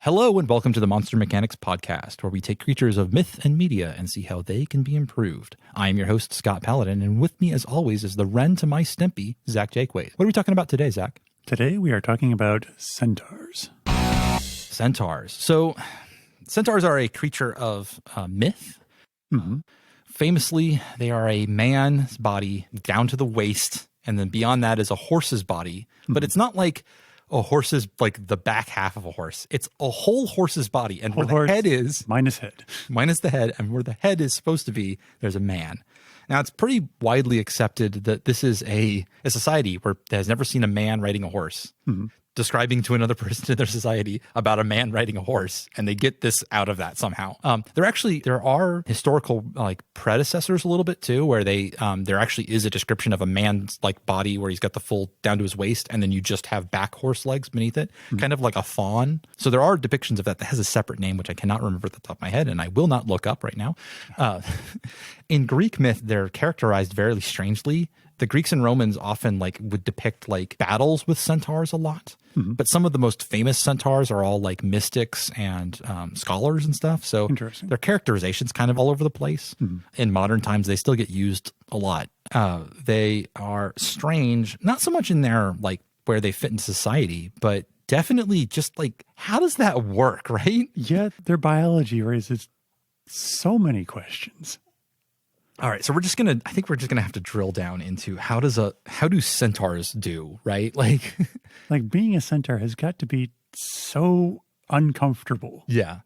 Hello and welcome to the Monster Mechanics podcast, where we take creatures of myth and media and see how they can be improved. I am your host, Scott Paladin, and with me as always is the Wren to my Stimpy, Zach Jaquays. What are we talking about today, Zach? Today we are talking about centaurs. Centaurs. So centaurs are a creature of myth. Mm-hmm. Famously, they are a man's body down to the waist, and then beyond that is a horse's body. Mm-hmm. But it's not like a horse's, like the back half of a horse. It's a whole horse's body. And where the head is... Minus head. Minus the head. And where the head is supposed to be, there's a man. Now, it's pretty widely accepted that this is a society where that has never seen a man riding a horse. Mm-hmm. Describing to another person in their society about a man riding a horse, and they get this out of that somehow. There are historical like predecessors a little bit too, where there actually is a description of a man's like body where he's got the full down to his waist, and then you just have back horse legs beneath it, kind of like a fawn. So there are depictions of that has a separate name, which I cannot remember at the top of my head, and I will not look up right now. In Greek myth, they're characterized very strangely. The Greeks and Romans often would depict battles with centaurs a lot, but some of the most famous centaurs are all like mystics and scholars and stuff. So their characterization's kind of all over the place. In modern times, they still get used a lot. They are strange, not so much in their where they fit in society, but definitely just how does that work, right? Yeah, their biology raises so many questions. All right, so I think we're just gonna have to drill down into how do centaurs do, right? Like being a centaur has got to be so uncomfortable. Yeah.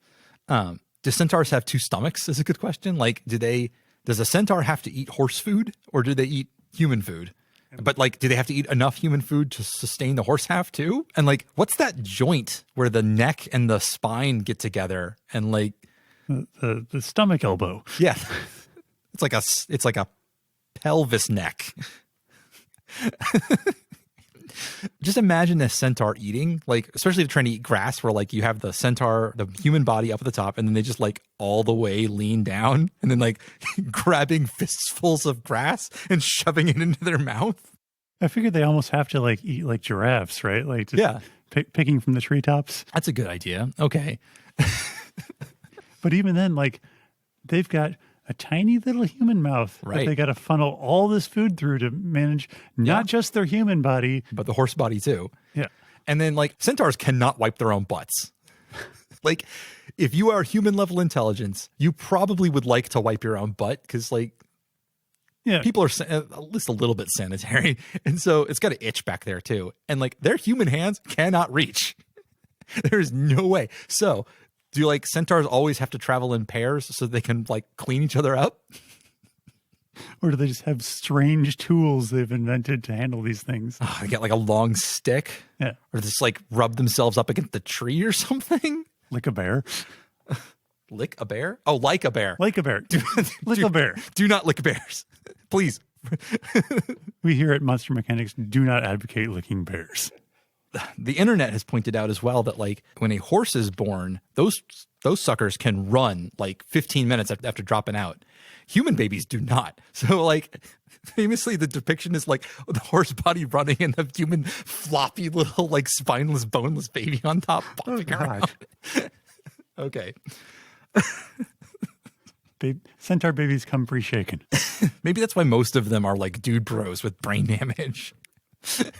Do centaurs have two stomachs is a good question. Does a centaur have to eat horse food or do they eat human food? But do they have to eat enough human food to sustain the horse half too? And what's that joint where the neck and the spine get together and the stomach elbow? Yeah. It's like a pelvis neck. Just imagine a centaur eating, especially if they're trying to eat grass, where you have the centaur, the human body up at the top, and then they just all the way lean down and then grabbing fistfuls of grass and shoving it into their mouth. I figured they almost have to eat like giraffes, right? Picking from the treetops. That's a good idea. Okay. But even then, they've got a tiny little human mouth that they got to funnel all this food through to manage not just their human body, but the horse body too. Yeah. And then centaurs cannot wipe their own butts. If you are human level intelligence, you probably would like to wipe your own butt because people are at least a little bit sanitary. And so it's got to itch back there too. And their human hands cannot reach. There's no way. So do centaurs always have to travel in pairs so they can clean each other up? Or do they just have strange tools they've invented to handle these things? Oh, they get a long stick? Yeah. Or just rub themselves up against the tree or something? Lick a bear. Lick a bear? Oh, like a bear. Like a bear. Lick a bear. Do not lick bears. Please. We here at Monster Mechanics do not advocate licking bears. The internet has pointed out as well that when a horse is born, those suckers can run 15 minutes after dropping out. Human babies do not. So famously the depiction is the horse body running and the human floppy little spineless, boneless baby on top popping around. Okay. Centaur babies come pre-shaken. Maybe that's why most of them are dude bros with brain damage.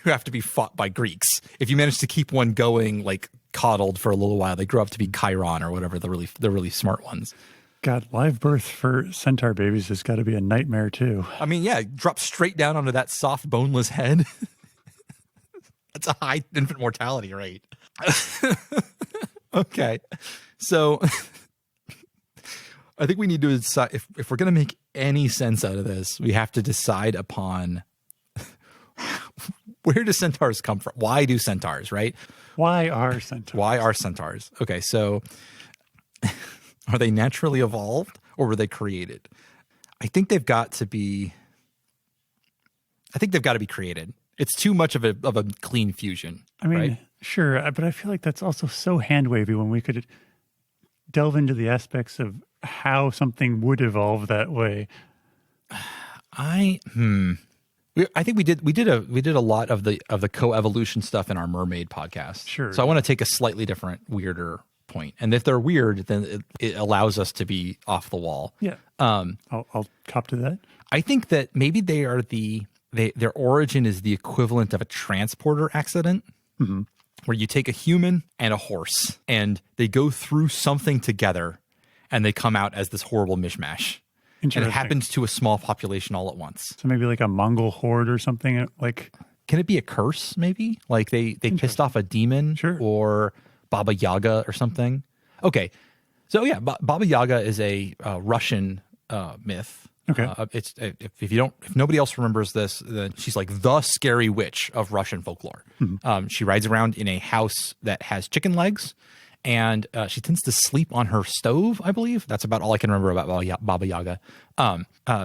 Who have to be fought by Greeks. If you manage to keep one going, coddled for a little while, they grow up to be Chiron or whatever, the really smart ones. God, live birth for centaur babies has got to be a nightmare too. I mean, yeah, drop straight down onto that soft, boneless head. That's a high infant mortality rate. Okay, so I think we need to decide if we're going to make any sense out of this, we have to decide upon where do centaurs come from? Why do centaurs, right? Why are centaurs? Why are centaurs? Okay, so are they naturally evolved or were they created? I think they've got to be created. It's too much of a clean fusion. I mean, right? Sure, but I feel like that's also so hand-wavy when we could delve into the aspects of how something would evolve that way. I think we did a lot of the coevolution stuff in our mermaid podcast. Sure. So I want to take a slightly different, weirder point. And if they're weird, then it allows us to be off the wall. Yeah. I'll cop to that. I think that maybe they are their origin is the equivalent of a transporter accident, where you take a human and a horse and they go through something together and they come out as this horrible mishmash. And it happens to a small population all at once. So maybe like a Mongol horde or something like. Can it be a curse maybe? Like they pissed off a demon or Baba Yaga or something? Okay. So yeah, Baba Yaga is a Russian myth. Okay. It's if nobody else remembers this, then she's like the scary witch of Russian folklore. She rides around in a house that has chicken legs, and she tends to sleep on her stove, I believe. That's about all I can remember about Baba Yaga.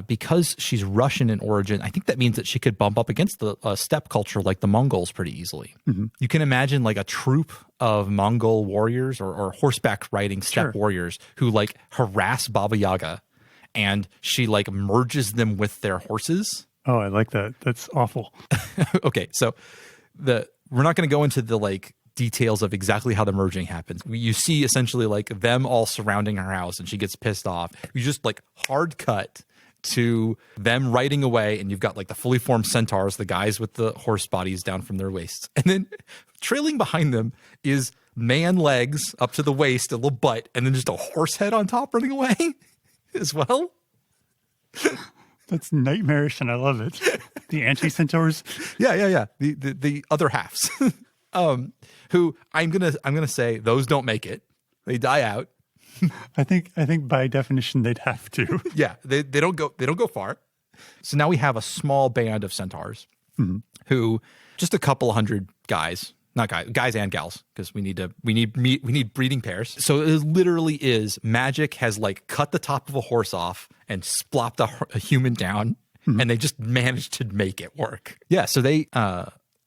Because she's Russian in origin, I think that means that she could bump up against the steppe culture like the Mongols pretty easily. You can imagine like a troop of Mongol warriors or horseback riding steppe warriors who like harass Baba Yaga, and she like merges them with their horses. Oh, I like that. That's awful. Okay, so we're not going to go into the like details of exactly how the merging happens. You see essentially like them all surrounding her house, and she gets pissed off. You just like hard cut to them riding away, and you've got like the fully formed centaurs, the guys with the horse bodies down from their waists, and then trailing behind them is man legs up to the waist, a little butt, and then just a horse head on top running away as well. That's nightmarish, and I love it. The anti-centaurs. Yeah. The other halves, who I'm gonna say those don't make it. They die out. I think by definition they'd have to. Yeah, they don't go far. So now we have a small band of centaurs who just a couple hundred guys. Not guys and gals, because we need breeding pairs. So it literally is magic has like cut the top of a horse off and splopped a human down, and they just managed to make it work. Yeah, so they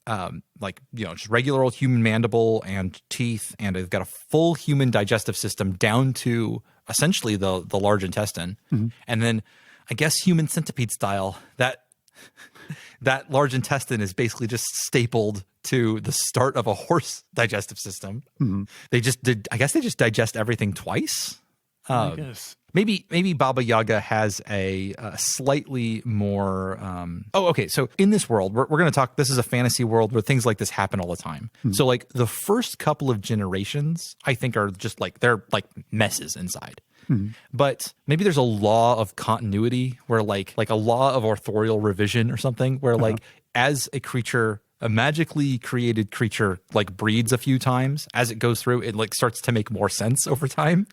just regular old human mandible and teeth, and they've got a full human digestive system down to essentially the large intestine, and then I guess human centipede style that large intestine is basically just stapled to the start of a horse digestive system. I guess they just digest everything twice. I guess. Maybe Baba Yaga has a slightly more. Okay. So in this world, we're going to talk. This is a fantasy world where things like this happen all the time. So like the first couple of generations, I think are just like they're like messes inside. But maybe there's a law of continuity where like a law of authorial revision or something where like as a creature, a magically created creature like breeds a few times, as it goes through, it like starts to make more sense over time.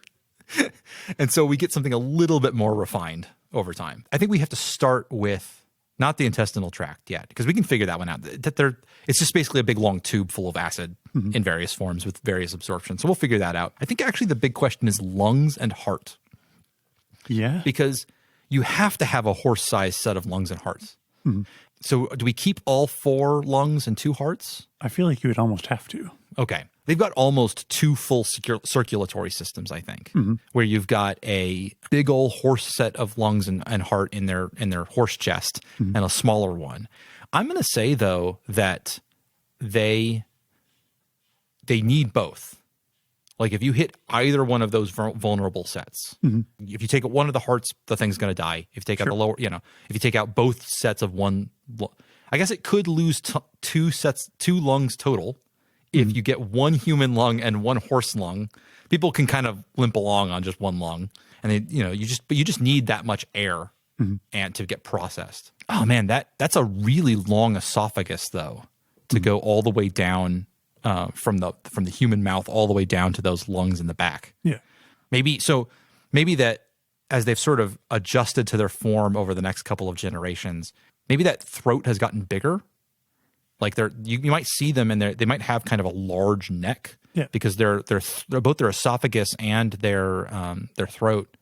And so we get something a little bit more refined over time. I think we have to start with not the intestinal tract yet, because we can figure that one out. It's just basically a big long tube full of acid in various forms with various absorptions. So we'll figure that out. I think actually the big question is lungs and heart. Yeah. Because you have to have a horse-sized set of lungs and hearts. So do we keep all 4 lungs and 2 hearts? I feel like you would almost have to. Okay. They've got almost 2 full circulatory systems, I think, where you've got a big old horse set of lungs and heart in their horse chest and a smaller one. I'm going to say, though, that they need both. Like if you hit either one of those vulnerable sets, if you take one of the hearts, the thing's going to die. If you take out the lower, if you take out both sets of one, I guess it could lose 2 lungs total. If you get 1 human lung and 1 horse lung, people can kind of limp along on just 1 lung, and you just need that much air and to get processed. Oh man, that's a really long esophagus though, to go all the way down from the human mouth all the way down to those lungs in the back. Yeah, maybe that as they've sort of adjusted to their form over the next couple of generations, maybe that throat has gotten bigger. Like you might see them and they might have kind of a large neck because they're both their esophagus and their throat,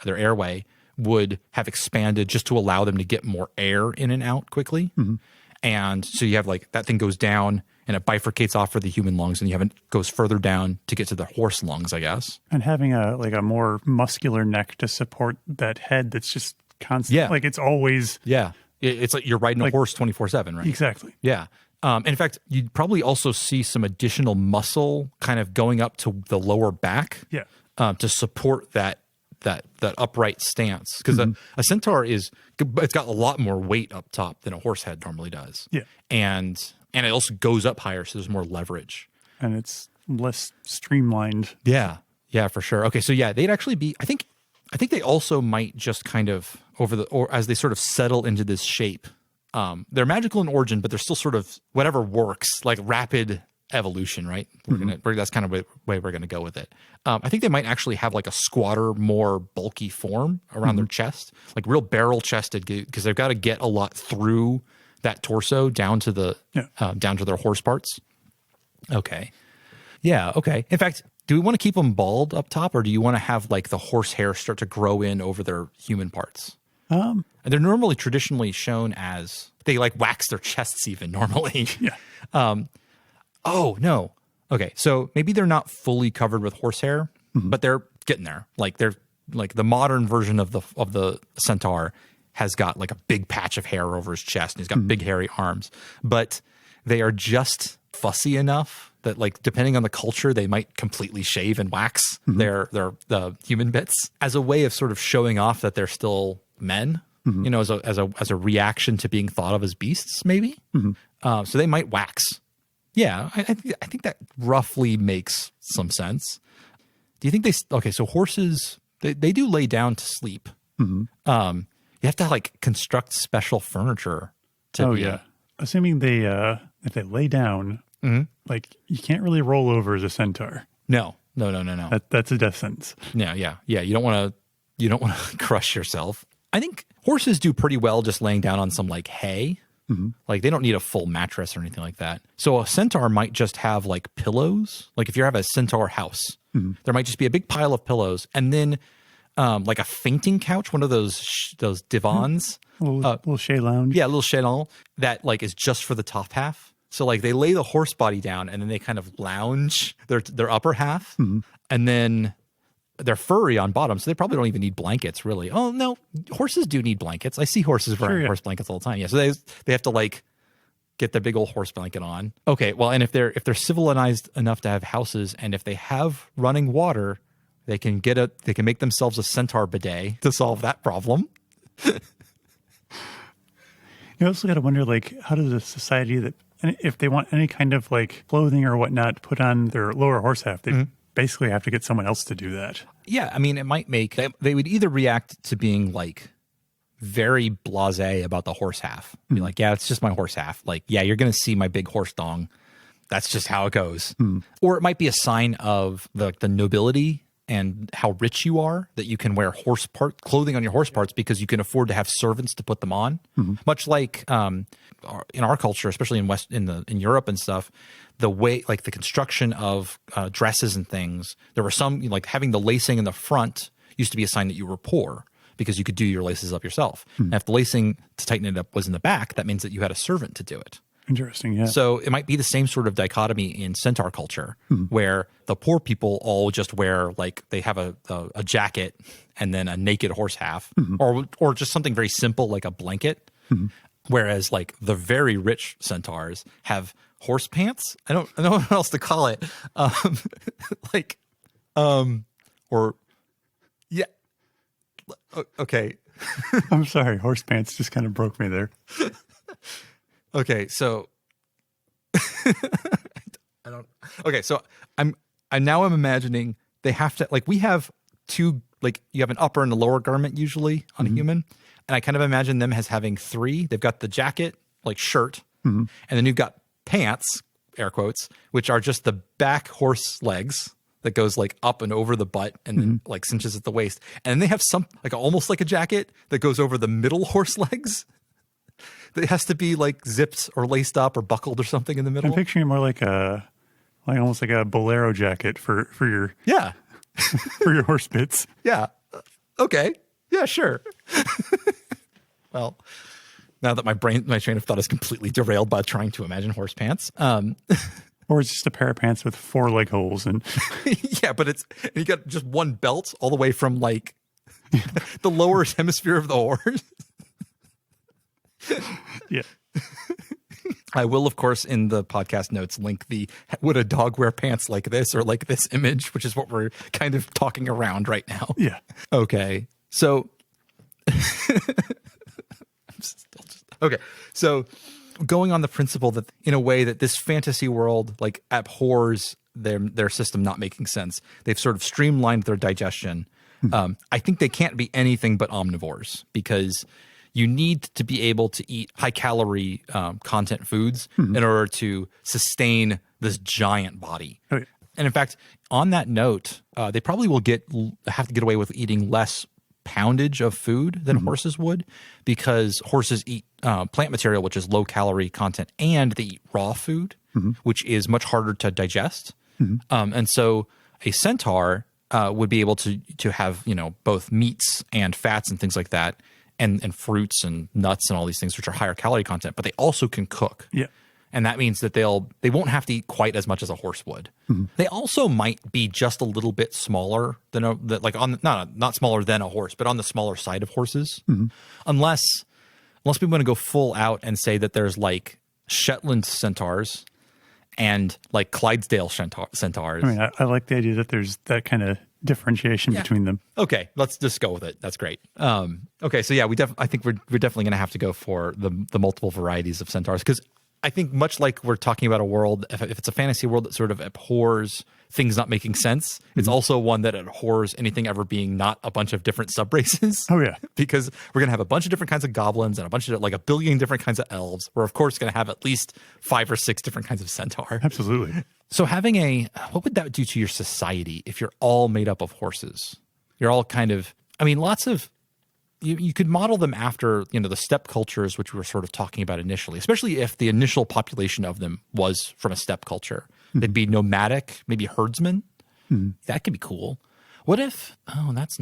their airway would have expanded just to allow them to get more air in and out quickly. And so you have like that thing goes down and it bifurcates off for the human lungs, and it goes further down to get to the horse lungs, I guess. And having a more muscular neck to support that head that's just constant. Yeah. Like it's always it's like you're riding a horse 24/7, right? Exactly. Yeah. In fact, you'd probably also see some additional muscle kind of going up to the lower back to support that upright stance. Because a centaur it's got a lot more weight up top than a horse head normally does. Yeah. And it also goes up higher, so there's more leverage. And it's less streamlined. Yeah. Yeah, for sure. Okay, so yeah, they'd actually be, I think they also might just kind of or as they sort of settle into this shape. They're magical in origin, but they're still sort of whatever works, like rapid evolution, right? That's kind of the way we're gonna go with it. I think they might actually have like a squatter, more bulky form around their chest, like real barrel chested, because they've got to get a lot through that torso down to down to their horse parts. Okay. Yeah. Okay. In fact, do we want to keep them bald up top, or do you want to have like the horse hair start to grow in over their human parts? And they're normally traditionally shown as they like wax their chests even normally. Yeah. Oh no. Okay. So maybe they're not fully covered with horsehair, but they're getting there. Like they're like the modern version of the centaur has got like a big patch of hair over his chest and he's got big hairy arms, but they are just fussy enough that like depending on the culture, they might completely shave and wax the human bits as a way of sort of showing off that they're still men, you know, as a reaction to being thought of as beasts, maybe. So they might wax. Yeah, I think that roughly makes some sense. Do you think so horses, they do lay down to sleep. You have to like construct special furniture to assuming they if they lay down, like you can't really roll over as a centaur. No. That's a death sentence. Yeah. You don't want to crush yourself. I think horses do pretty well just laying down on some like hay. Like they don't need a full mattress or anything like that. So a centaur might just have like pillows. Like if you have a centaur house, there might just be a big pile of pillows, and then like a fainting couch, one of those divans, little chaise lounge. Yeah, a little chaise that like is just for the top half. So like they lay the horse body down and then they kind of lounge their upper half, and then they're furry on bottom, so they probably don't even need blankets, really. Oh no, horses do need blankets. I see horses wearing horse blankets all the time. Yeah, so they have to like get the big old horse blanket on. Okay, well, and if they're civilized enough to have houses, and if they have running water, they can make themselves a centaur bidet to solve that problem. You also got to wonder, like, how does a society that, if they want any kind of like clothing or whatnot put on their lower horse half, they basically have to get someone else to do that. Yeah, I mean, it might make they would either react to being like very blasé about the horse half, be like, yeah, it's just my horse half. Like, yeah, you're gonna see my big horse dong. That's just how it goes. Or it might be a sign of the nobility and how rich you are, that you can wear clothing on your horse parts because you can afford to have servants to put them on. Much like in our culture, especially in Europe and stuff, the way like the construction of dresses and things, there were some like having the lacing in the front used to be a sign that you were poor because you could do your laces up yourself. And if the lacing to tighten it up was in the back, that means that you had a servant to do it. Interesting, yeah. So it might be the same sort of dichotomy in centaur culture, where the poor people all just wear like they have a jacket and then a naked horse half, or just something very simple like a blanket. Whereas like the very rich centaurs have horse pants. I don't know what else to call it. Okay. I'm sorry, horse pants just kind of broke me there. Okay, so I don't. Okay, so I'm imagining they have to like we have two, like you have an upper and a lower garment usually on a human, and I kind of imagine them as having three. They've got the jacket, like shirt, and then you've got pants, air quotes, which are just the back horse legs that goes like up and over the butt and then like cinches at the waist, and then they have some like almost like a jacket that goes over the middle horse legs. It has to be like zipped or laced up or buckled or something in the middle. I'm picturing more like almost like a bolero jacket for your for your horse bits. Yeah. Okay. Yeah, sure. Well, now that my train of thought is completely derailed by trying to imagine horse pants. Or it's just a pair of pants with 4 leg holes and yeah, but you got just one belt all the way from like the lower hemisphere of the horse. Yeah. I will, of course, in the podcast notes, link the would a dog wear pants like this or like this image, which is what we're kind of talking around right now. Yeah. Okay. So, okay. So going on the principle that in a way that this fantasy world like abhors their system not making sense, they've sort of streamlined their digestion. I think they can't be anything but omnivores because you need to be able to eat high calorie content foods in order to sustain this giant body. Oh, yeah. And in fact, on that note, they probably will have to get away with eating less poundage of food than horses would, because horses eat plant material, which is low calorie content, and they eat raw food, which is much harder to digest. And so a centaur would be able to have, both meats and fats and things like that, and fruits and nuts and all these things, which are higher calorie content, but they also can cook. Yeah. And that means that they won't have to eat quite as much as a horse would. They also might be just a little bit smaller than not smaller than a horse, but on the smaller side of horses. Unless we want to go full out and say that there's like Shetland centaurs and like Clydesdale centaurs. I mean, I like the idea that there's that kind of differentiation between them. Okay, let's just go with it. That's great. Okay, so yeah, I think we're definitely going to have to go for the multiple varieties of centaurs, because I think much like we're talking about a world, if it's a fantasy world that sort of abhors things not making sense, it's also one that abhors anything ever being not a bunch of different subraces. Oh, yeah. Because we're going to have a bunch of different kinds of goblins and a bunch of, like, a billion different kinds of elves. We're, of course, going to have at least 5 or 6 different kinds of centaur. Absolutely. So having what would that do to your society if you're all made up of horses? You're all kind of, lots of, you could model them after, the steppe cultures, which we were sort of talking about initially, especially if the initial population of them was from a steppe culture. They'd be nomadic, maybe herdsmen. That could be cool. What if, that's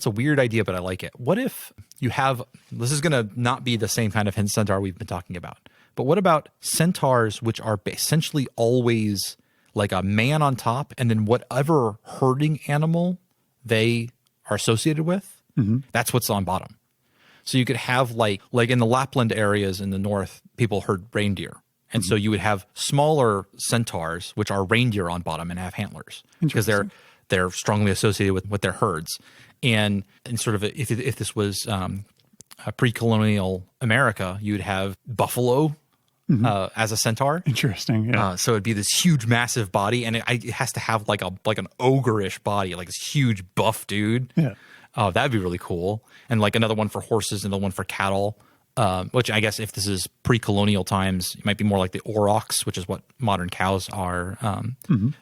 a weird idea, but I like it. What if you have, this is going to not be the same kind of centaur we've been talking about, but what about centaurs, which are essentially always like a man on top, and then whatever herding animal they are associated with, that's what's on bottom. So you could have like in the Lapland areas in the north, people herd reindeer. And so you would have smaller centaurs, which are reindeer on bottom and have antlers, because they're strongly associated with their herds. And sort of if this was a pre-colonial America, you would have buffalo as a centaur. Interesting. Yeah. So it'd be this huge, massive body, and it has to have like an ogre-ish body, like this huge buff dude. Yeah. Oh, that'd be really cool. And like another one for horses, another one for cattle. Which I guess if this is pre-colonial times, it might be more like the aurochs, which is what modern cows are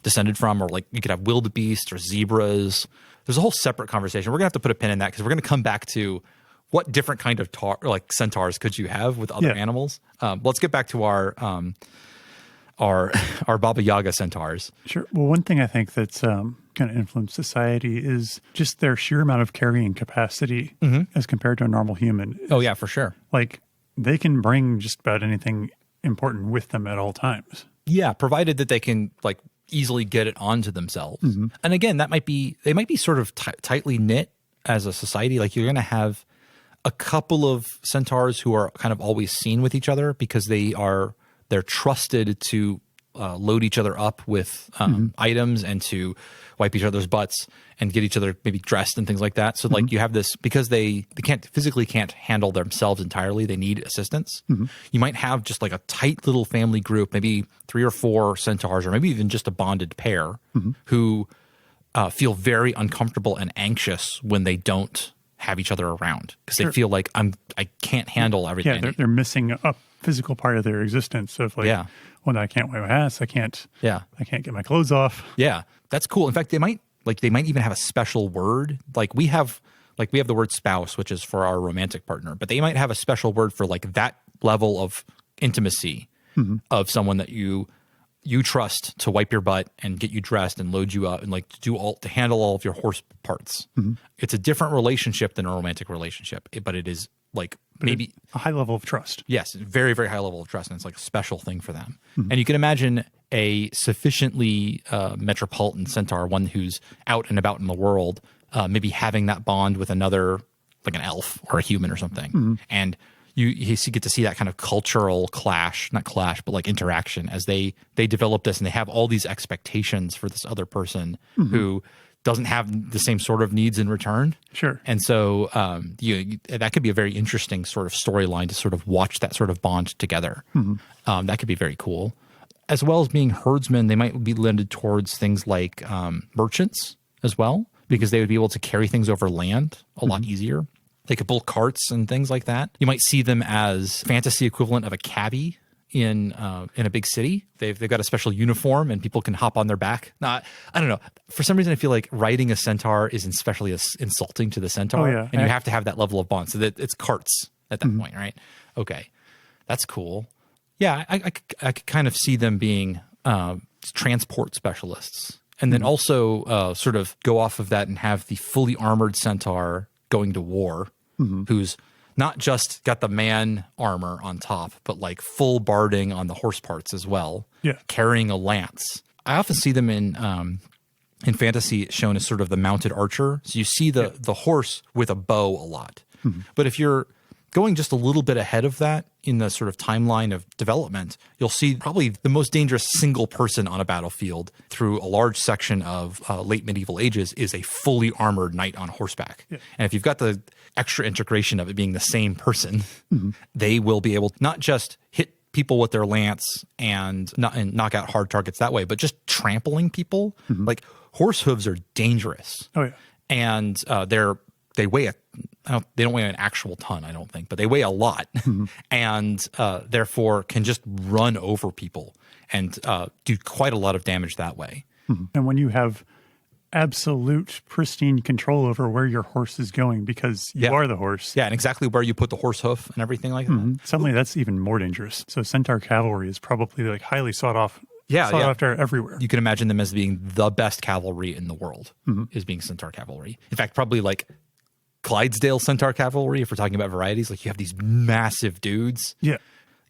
descended from, or like you could have wildebeest or zebras. There's a whole separate conversation. We're gonna have to put a pin in that, because we're gonna come back to what different kind of centaurs could you have with other animals. Let's get back to our Baba Yaga centaurs. Sure. Well, one thing I think that's kind of influenced society is just their sheer amount of carrying capacity as compared to a normal human. Oh, yeah, for sure. Like, they can bring just about anything important with them at all times. Yeah, provided that they can like easily get it onto themselves. And again, they might be sort of tightly knit as a society. Like, you're going to have a couple of centaurs who are kind of always seen with each other, because they're trusted to load each other up with items and to wipe each other's butts and get each other maybe dressed and things like that. So like you have this, because they can't handle themselves entirely, they need assistance. You might have just like a tight little family group, maybe 3 or 4 centaurs, or maybe even just a bonded pair who feel very uncomfortable and anxious when they don't have each other around, because they feel like I can't handle everything. Yeah, they're missing a physical part of their existence of like, when I can't wipe my ass, I can't get my clothes off. Yeah, that's cool. In fact, they might even have a special word. Like we have the word spouse, which is for our romantic partner, but they might have a special word for like that level of intimacy of someone that you trust to wipe your butt and get you dressed and load you up and like to handle all of your horse parts. It's a different relationship than a romantic relationship, but it is like maybe a high level of trust. Yes, very, very high level of trust, and it's like a special thing for them. And you can imagine a sufficiently metropolitan centaur, one who's out and about in the world, maybe having that bond with another, like an elf or a human or something. And you get to see that kind of cultural not clash, but like interaction as they develop this, and they have all these expectations for this other person who doesn't have the same sort of needs in return. Sure. And so that could be a very interesting sort of storyline to sort of watch that sort of bond together. That could be very cool. As well as being herdsmen, they might be lended towards things like merchants as well, because they would be able to carry things over land a lot easier. They could pull carts and things like that. You might see them as fantasy equivalent of a cabbie in a big city. They've got a special uniform and people can hop on their back. Now, I don't know. For some reason, I feel like riding a centaur is especially insulting to the centaur. Oh, yeah. And you have to have that level of bond. So that it's carts at that point, right? Okay. That's cool. Yeah, I could kind of see them being transport specialists. And then also sort of go off of that and have the fully armored centaur going to war, who's not just got the man armor on top, but like full barding on the horse parts as well, carrying a lance. I often see them in fantasy shown as sort of the mounted archer. So you see the horse with a bow a lot. But if you're going just a little bit ahead of that in the sort of timeline of development, you'll see probably the most dangerous single person on a battlefield through a large section of late medieval ages is a fully armored knight on horseback. And if you've got the extra integration of it being the same person, they will be able to not just hit people with their lance and knock out hard targets that way, but just trampling people. Like horse hooves are dangerous. Oh, yeah. And they weigh they don't weigh an actual ton, I don't think, but they weigh a lot, and therefore can just run over people and do quite a lot of damage that way. And when you have absolute pristine control over where your horse is going because you are the horse. Yeah, and exactly where you put the horse hoof and everything like that. Suddenly that's even more dangerous. So centaur cavalry is probably like highly sought after everywhere. You can imagine them as being the best cavalry in the world, is being centaur cavalry. In fact, probably like Clydesdale centaur cavalry, if we're talking about varieties, like you have these massive dudes. Yeah,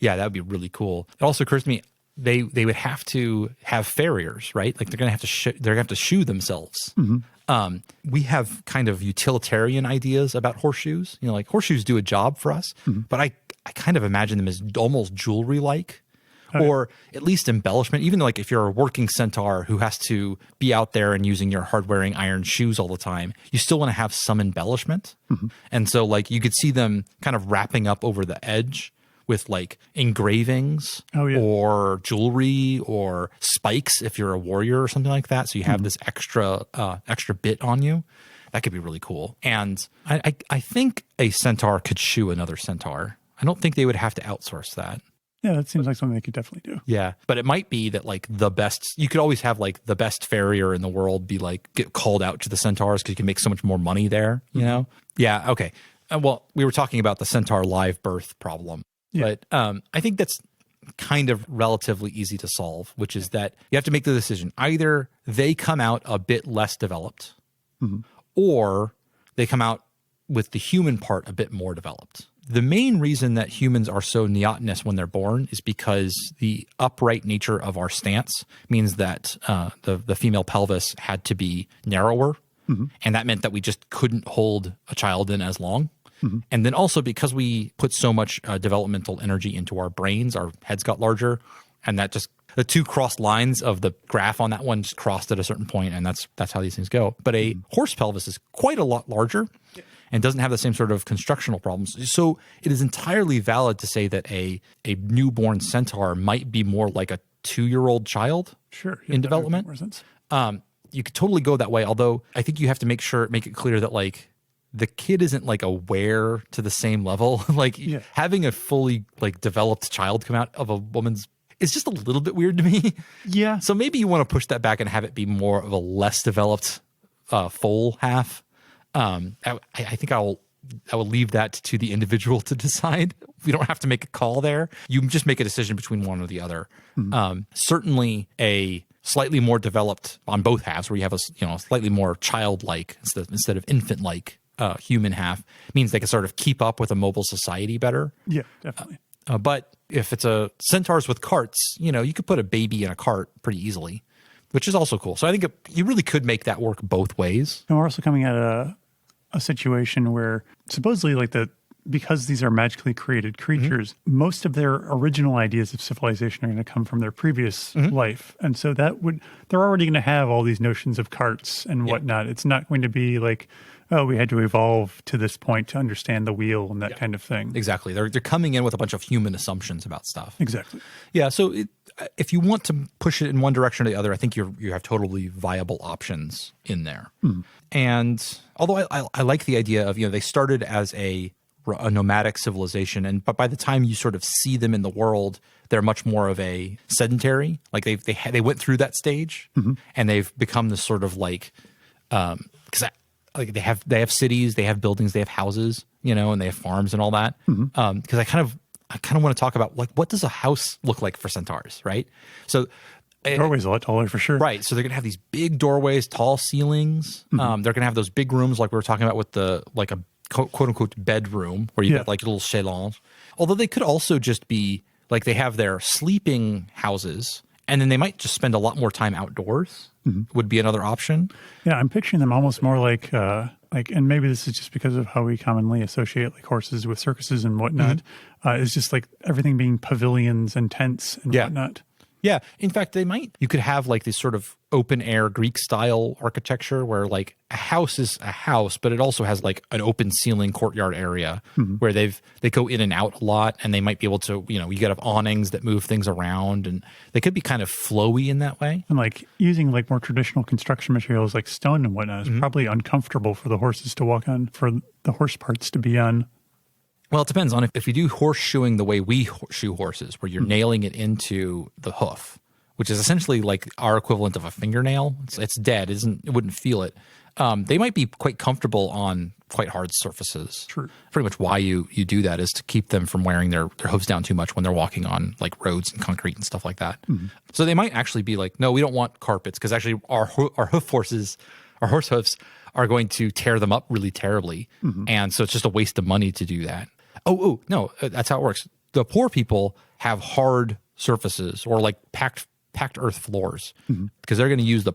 that would be really cool. It also occurs to me they would have to have farriers, right? Like they're gonna have to shoe themselves. We have kind of utilitarian ideas about horseshoes. You know, like horseshoes do a job for us, but I kind of imagine them as almost jewelry like. Or at least embellishment, even like if you're a working centaur who has to be out there and using your hard-wearing iron shoes all the time, you still want to have some embellishment. And so like you could see them kind of wrapping up over the edge with like engravings or jewelry or spikes if you're a warrior or something like that. So you have this extra bit on you. That could be really cool. And I think a centaur could shoe another centaur. I don't think they would have to outsource that. Yeah, that seems like something they could definitely do. Yeah, but it might be that like the best, you could always have like the best farrier in the world be like get called out to the centaurs because you can make so much more money there, you know? Yeah, okay. Well, we were talking about the centaur live birth problem, but I think that's kind of relatively easy to solve, which is that you have to make the decision. Either they come out a bit less developed or they come out with the human part a bit more developed. The main reason that humans are so neotenous when they're born is because the upright nature of our stance means that the female pelvis had to be narrower, and that meant that we just couldn't hold a child in as long. And then also because we put so much developmental energy into our brains, our heads got larger, and that just the two crossed lines of the graph on that one just crossed at a certain point, and that's how these things go. But a horse pelvis is quite a lot larger and doesn't have the same sort of constructional problems. So it is entirely valid to say that a newborn centaur might be more like a 2-year-old child in development. You could totally go that way, although I think you have to make it clear that like the kid isn't like aware to the same level. Like having a fully like developed child come out of a woman's is just a little bit weird to me. Yeah. So maybe you want to push that back and have it be more of a less developed foal half. I think I will leave that to the individual to decide. We don't have to make a call there. You just make a decision between one or the other. Certainly a slightly more developed on both halves, where you have a slightly more childlike instead of infant-like human half, means they can sort of keep up with a mobile society better. Yeah, definitely. But if it's a centaurs with carts, you could put a baby in a cart pretty easily, which is also cool. So I think you really could make that work both ways. And we're also coming at a situation where supposedly like the because these are magically created creatures, most of their original ideas of civilization are going to come from their previous life. And so they're already going to have all these notions of carts and whatnot. It's not going to be like, oh, we had to evolve to this point to understand the wheel and that kind of thing. Exactly. They're coming in with a bunch of human assumptions about stuff. Exactly. Yeah. So if you want to push it in one direction or the other, I think you have totally viable options in there. And although I like the idea of, they started as a nomadic civilization, but by the time you sort of see them in the world, they're much more of a sedentary. Like they went through that stage, and they've become this sort of like, because they have cities, they have buildings, they have houses, and they have farms and all that. Because I kind of want to talk about like, what does a house look like for centaurs, right? So doorways a lot taller for sure. Right. So they're going to have these big doorways, tall ceilings. They're going to have those big rooms like we were talking about with a quote unquote bedroom where you got like little salons. Although they could also just be like, they have their sleeping houses, and then they might just spend a lot more time outdoors. Would be another option. Yeah, I'm picturing them almost more like, and maybe this is just because of how we commonly associate like horses with circuses and whatnot. It's just like everything being pavilions and tents and whatnot. Yeah. In fact, you could have like this sort of open air Greek style architecture where like a house is a house, but it also has like an open ceiling courtyard area where they go in and out a lot, and they might be able to, you could have awnings that move things around, and they could be kind of flowy in that way. And like using like more traditional construction materials like stone and whatnot is probably uncomfortable for the horses to walk on, for the horse parts to be on. Well, it depends on if you do horseshoeing the way we shoe horses, where you're nailing it into the hoof, which is essentially like our equivalent of a fingernail. It's dead. It wouldn't feel it. They might be quite comfortable on quite hard surfaces. True. Pretty much why you do that is to keep them from wearing their hooves down too much when they're walking on like roads and concrete and stuff like that. So they might actually be like, no, we don't want carpets, because actually our horse hoofs are going to tear them up really terribly. And so it's just a waste of money to do that. Oh, no, that's how it works. The poor people have hard surfaces or like packed earth floors, because they're going to use the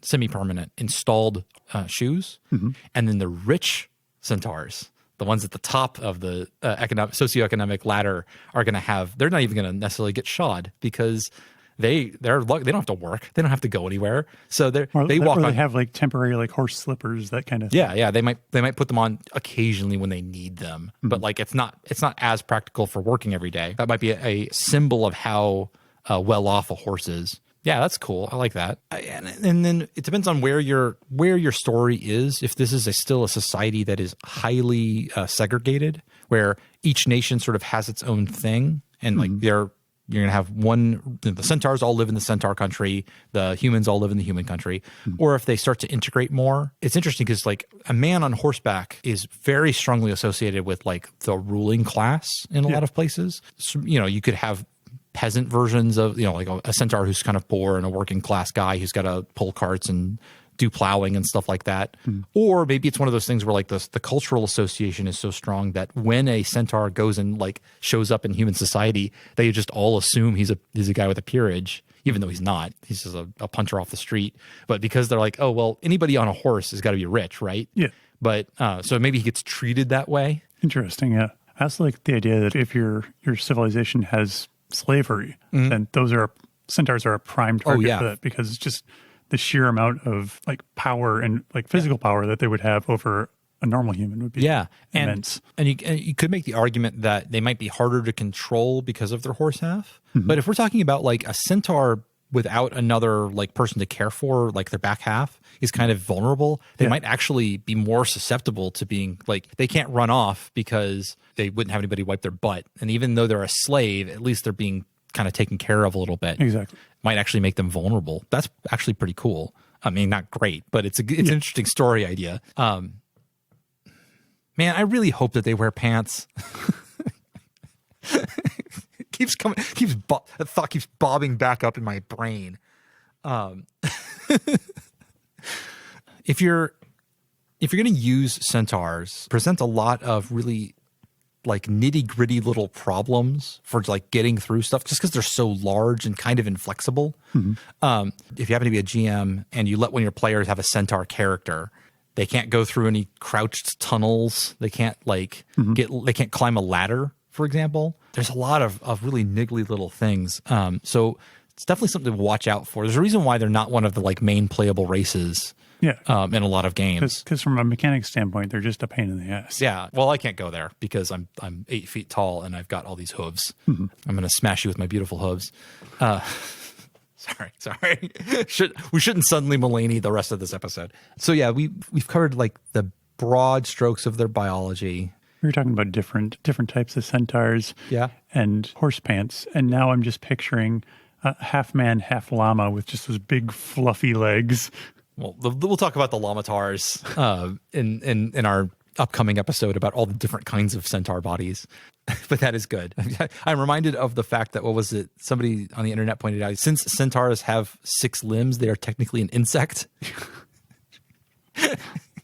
semi-permanent installed shoes. And then the rich centaurs, the ones at the top of the socioeconomic ladder, are going to they're not even going to necessarily get shod, because they don't have to work. They don't have to go anywhere. So they have like temporary like horse slippers, that kind of thing. Yeah. They might put them on occasionally when they need them, but like it's not as practical for working every day. That might be a symbol of how well off a horse is. Yeah, that's cool. I like that. And then it depends on where your story is. If this is still a society that is highly segregated, where each nation sort of has its own thing, and like you're going to have the centaurs all live in the centaur country, the humans all live in the human country. Or if they start to integrate more, it's interesting because like a man on horseback is very strongly associated with like the ruling class in a lot of places. So, you could have peasant versions of, like a centaur who's kind of poor, and a working class guy who's got to pull carts and do plowing and stuff like that. Or maybe it's one of those things where like the cultural association is so strong that when a centaur goes and like shows up in human society, they just all assume he's a guy with a peerage, even though he's not. He's just a punter off the street. But because they're like, oh, well, anybody on a horse has got to be rich, right? Yeah. But so maybe he gets treated that way. Interesting. Yeah. I also like the idea that if your civilization has slavery, then centaurs are a prime target for that, because it's just the sheer amount of like power and like physical power that they would have over a normal human would be immense. And you could make the argument that they might be harder to control because of their horse half. But if we're talking about like a centaur without another like person to care for, like their back half is kind of vulnerable, they might actually be more susceptible to being like, they can't run off because they wouldn't have anybody wipe their butt. And even though they're a slave, at least they're being kind of taken care of a little bit. Exactly. Might actually make them vulnerable. That's actually pretty cool. I mean, not great, but it's an interesting story idea. Man, I really hope that they wear pants. That thought keeps bobbing back up in my brain. If you're going to use centaurs, present a lot of really like nitty gritty little problems for like getting through stuff, just because they're so large and kind of inflexible. If you happen to be a GM and you let one of your players have a centaur character, They can't go through any crouched tunnels. They can't like they can't climb a ladder, for example. There's a lot of really niggly little things. So it's definitely something to watch out for. There's a reason why they're not one of the like main playable races. Yeah. In a lot of games. Because from a mechanics standpoint, they're just a pain in the ass. Yeah. Well, I can't go there because I'm 8 feet tall and I've got all these hooves. I'm going to smash you with my beautiful hooves. Sorry. We shouldn't suddenly Mulaney the rest of this episode. So yeah, we've covered like the broad strokes of their biology. We were talking about different types of centaurs. Yeah. And horse pants. And now I'm just picturing a half man, half llama with just those big fluffy legs. Well, we'll talk about the Lamatars in our upcoming episode about all the different kinds of centaur bodies. But that is good. I'm reminded of the fact that, what was it? Somebody on the internet pointed out, since centaurs have 6 limbs, they are technically an insect.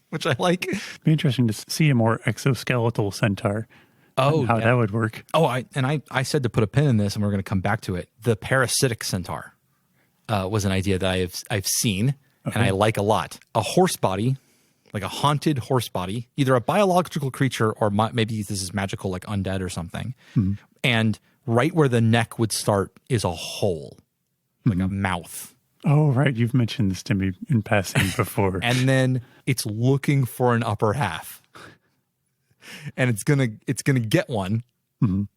Which I like. It'd be interesting to see a more exoskeletal centaur. Oh, how that would work. Oh, I said to put a pin in this, and we're going to come back to it. The parasitic centaur was an idea that I've seen. And I like a lot. A horse body, like a haunted horse body, either a biological creature or maybe this is magical, like undead or something. And right where the neck would start is a hole, like a mouth. Oh, right. You've mentioned this to me in passing before. And then it's looking for an upper half. And it's gonna get one.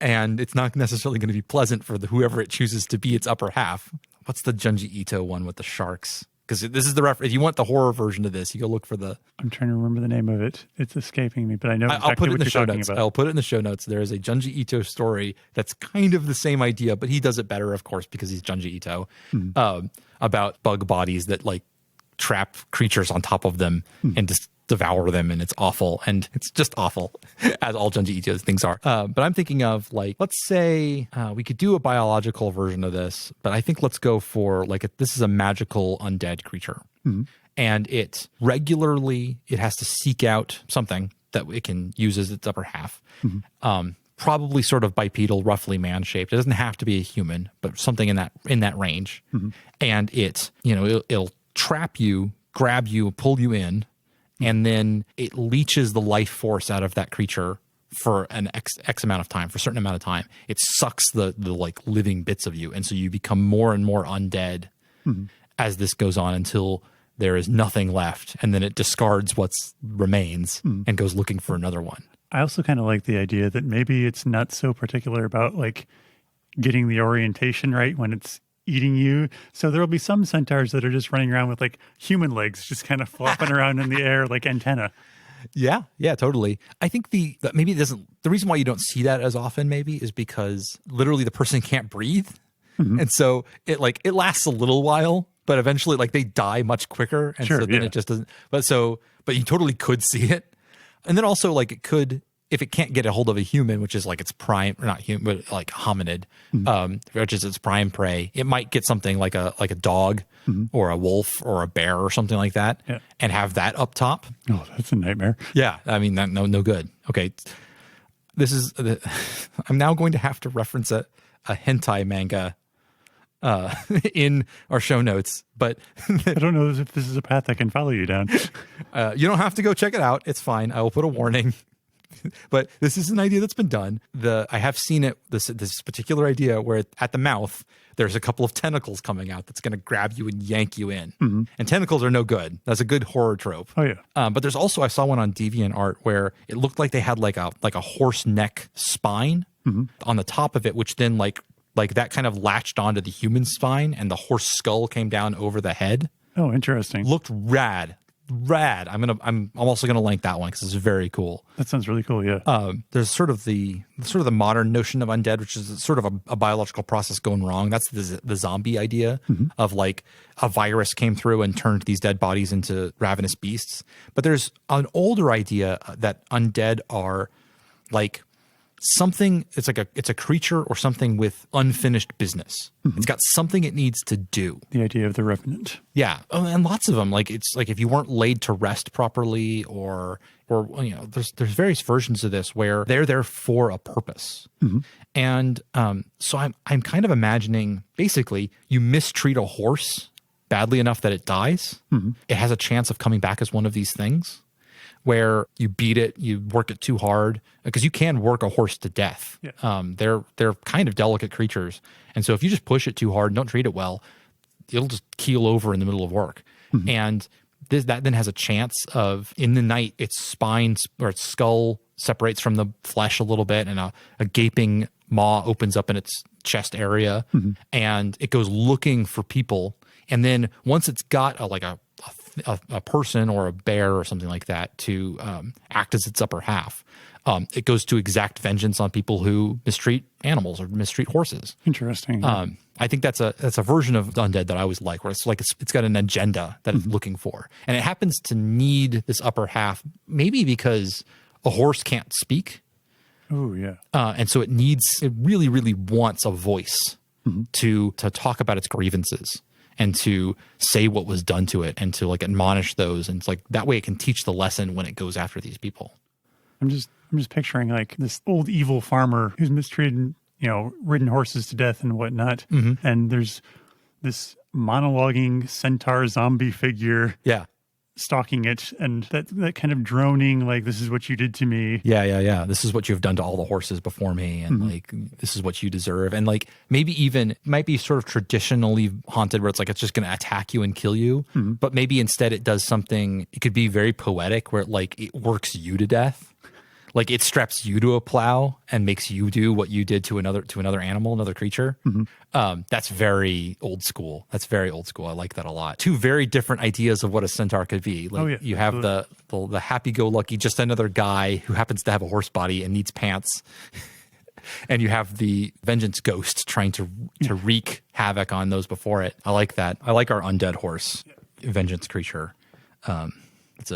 And it's not necessarily going to be pleasant for whoever it chooses to be its upper half. What's the Junji Ito one with the sharks? Because this is the reference. If you want the horror version of this, you go look for the... I'm trying to remember the name of it. It's escaping me, but I know I'll put it in the show notes. I'll put it in the show notes. There is a Junji Ito story that's kind of the same idea, but he does it better, of course, because he's Junji Ito, about bug bodies that like trap creatures on top of them and just devour them, and it's awful, and it's just awful, as all Junji Ito things are. But I'm thinking of, like, let's say we could do a biological version of this, but I think let's go for, like, this is a magical undead creature. And it has to seek out something that it can use as its upper half. Probably sort of bipedal, roughly man-shaped. It doesn't have to be a human, but something in that range. And it'll trap you, grab you, pull you in, and then it leeches the life force out of that creature for an X amount of time, for a certain amount of time. It sucks the like living bits of you. And so you become more and more undead as this goes on until there is nothing left. And then it discards what remains and goes looking for another one. I also kind of like the idea that maybe it's not so particular about like getting the orientation right when it's eating you. So there'll be some centaurs that are just running around with like human legs, just kind of flopping around in the air like antenna. Yeah, totally. I think the reason why you don't see that as often maybe is because literally the person can't breathe. And so it lasts a little while, but eventually like they die much quicker. And so then it just doesn't, but you totally could see it. And then also like it could, if it can't get a hold of a human, which is like its prime, or not human, but like hominid, which is its prime prey, it might get something like a dog or a wolf or a bear or something like that, and have that up top. Oh, that's a nightmare. Yeah, I mean, no good. Okay, I'm now going to have to reference a hentai manga in our show notes, but I don't know if this is a path I can follow you down. You don't have to go check it out. It's fine. I will put a warning. But this is an idea that's been done. I have seen it, this particular idea where at the mouth, there's a couple of tentacles coming out that's going to grab you and yank you in. And tentacles are no good. That's a good horror trope. Oh, yeah. But there's also, I saw one on DeviantArt where it looked like they had like a horse neck spine on the top of it, which then like that kind of latched onto the human spine and the horse skull came down over the head. Oh, interesting. Looked rad. I'm also gonna link that one because it's very cool. That sounds really cool. Yeah. There's sort of the modern notion of undead, which is sort of a biological process going wrong. That's the zombie idea of like a virus came through and turned these dead bodies into ravenous beasts. But there's an older idea that undead are like something. It's a creature or something with unfinished business. It's got something it needs to do. The idea of the revenant. Yeah, and lots of them. Like it's like if you weren't laid to rest properly, or there's various versions of this where they're there for a purpose. And so I'm kind of imagining basically you mistreat a horse badly enough that it dies. It has a chance of coming back as one of these things. where you beat it, you work it too hard, because you can work a horse to death. Yeah. They're kind of delicate creatures. And so if you just push it too hard and don't treat it well, it'll just keel over in the middle of work. And that then has a chance of, in the night, its spine or its skull separates from the flesh a little bit, and a gaping maw opens up in its chest area, and it goes looking for people. And then once it's got a person or a bear or something like that to act as its upper half, it goes to exact vengeance on people who mistreat animals or mistreat horses. Interesting. I think that's a version of undead that I always like, where it's got an agenda that it's looking for, and it happens to need this upper half, maybe because a horse can't speak. Oh yeah. And so it really, really wants a voice to talk about its grievances and to say what was done to it and to like admonish those, and it's like that way it can teach the lesson when it goes after these people. I'm just picturing like this old evil farmer who's mistreated, ridden horses to death and whatnot. And there's this monologuing centaur zombie figure. Yeah. Stalking it, and that kind of droning, like, this is what you did to me. Yeah. This is what you've done to all the horses before me, and like, this is what you deserve. And like, maybe even might be sort of traditionally haunted, where it's like it's just going to attack you and kill you. But maybe instead it does something. It could be very poetic, where it works you to death. Like, it straps you to a plow and makes you do what you did to another animal, another creature. That's very old school. I like that a lot. Two very different ideas of what a centaur could be. Like, you have the happy-go-lucky, just another guy who happens to have a horse body and needs pants. And you have the vengeance ghost trying to wreak havoc on those before it. I like that. I like our undead horse vengeance creature. It's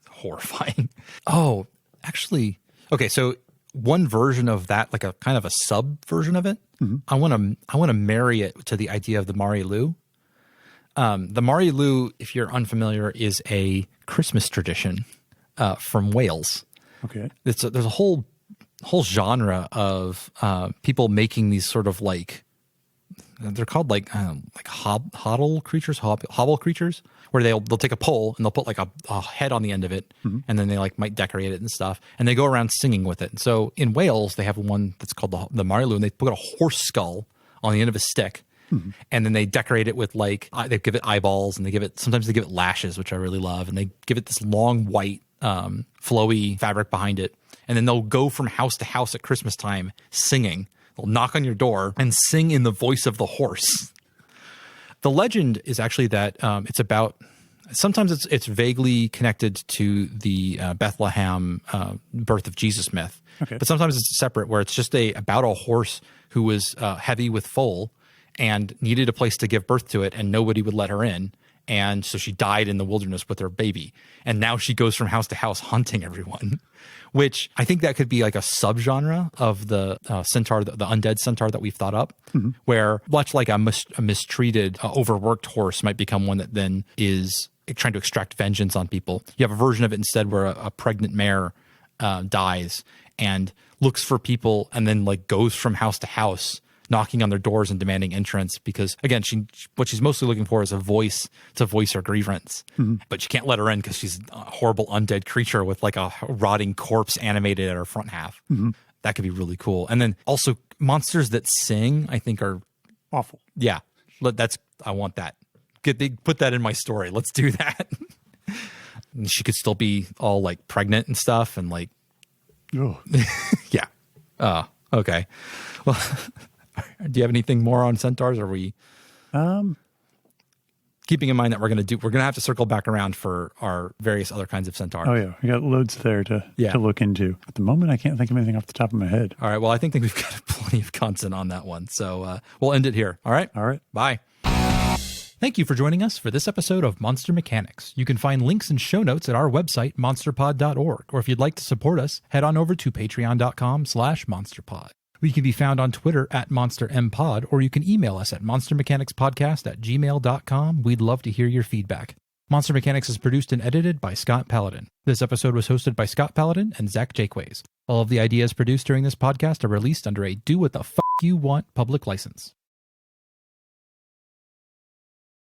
horrifying. Oh, actually, okay, so one version of that, like a kind of a sub version of it, I want to marry it to the idea of the Marilu. The Marilu, if you're unfamiliar, is a Christmas tradition from Wales. Okay, there's a whole genre of people making these sort of like, they're called like hobble creatures, where they'll take a pole and they'll put like a head on the end of it, and then they like might decorate it and stuff, and they go around singing with it. And so in Wales, they have one that's called the Marilu, and they put a horse skull on the end of a stick, and then they decorate it with like, they give it eyeballs, and sometimes they give it lashes, which I really love, and they give it this long white flowy fabric behind it, and then they'll go from house to house at Christmas time singing. They'll knock on your door and sing in the voice of the horse. The legend is actually that it's about, sometimes it's vaguely connected to the Bethlehem birth of Jesus myth. Okay. But sometimes it's separate, where it's just about a horse who was heavy with foal and needed a place to give birth to it, and nobody would let her in. And so she died in the wilderness with her baby. And now she goes from house to house hunting everyone, which I think that could be like a subgenre of the centaur, the undead centaur that we've thought up, where much like a mistreated, overworked horse might become one that then is trying to extract vengeance on people. You have a version of it instead where a pregnant mare dies and looks for people, and then like goes from house to house, knocking on their doors and demanding entrance, because again, what she's mostly looking for is a voice to voice her grievance. But she can't let her in because she's a horrible undead creature with like a rotting corpse animated at her front half. That could be really cool. And then also monsters that sing, I think, are awful. Yeah, I want that. Put that in my story. Let's do that. And she could still be all like pregnant and stuff, and like, yeah. Okay. Well. Do you have anything more on centaurs? Or are we keeping in mind that we're going to have to circle back around for our various other kinds of centaurs? Oh yeah, we got loads there to look into. At the moment, I can't think of anything off the top of my head. All right. Well, I think we've got plenty of content on that one, so we'll end it here. All right. Bye. Thank you for joining us for this episode of Monster Mechanics. You can find links and show notes at our website, monsterpod.org, or if you'd like to support us, head on over to patreon.com/monsterpod. We can be found on Twitter at MonsterMPod, or you can email us at monstermechanicspodcast@gmail.com. We'd love to hear your feedback. Monster Mechanics is produced and edited by Scott Paladin. This episode was hosted by Scott Paladin and Zach Jaquays. All of the ideas produced during this podcast are released under a do what the f*** you want public license.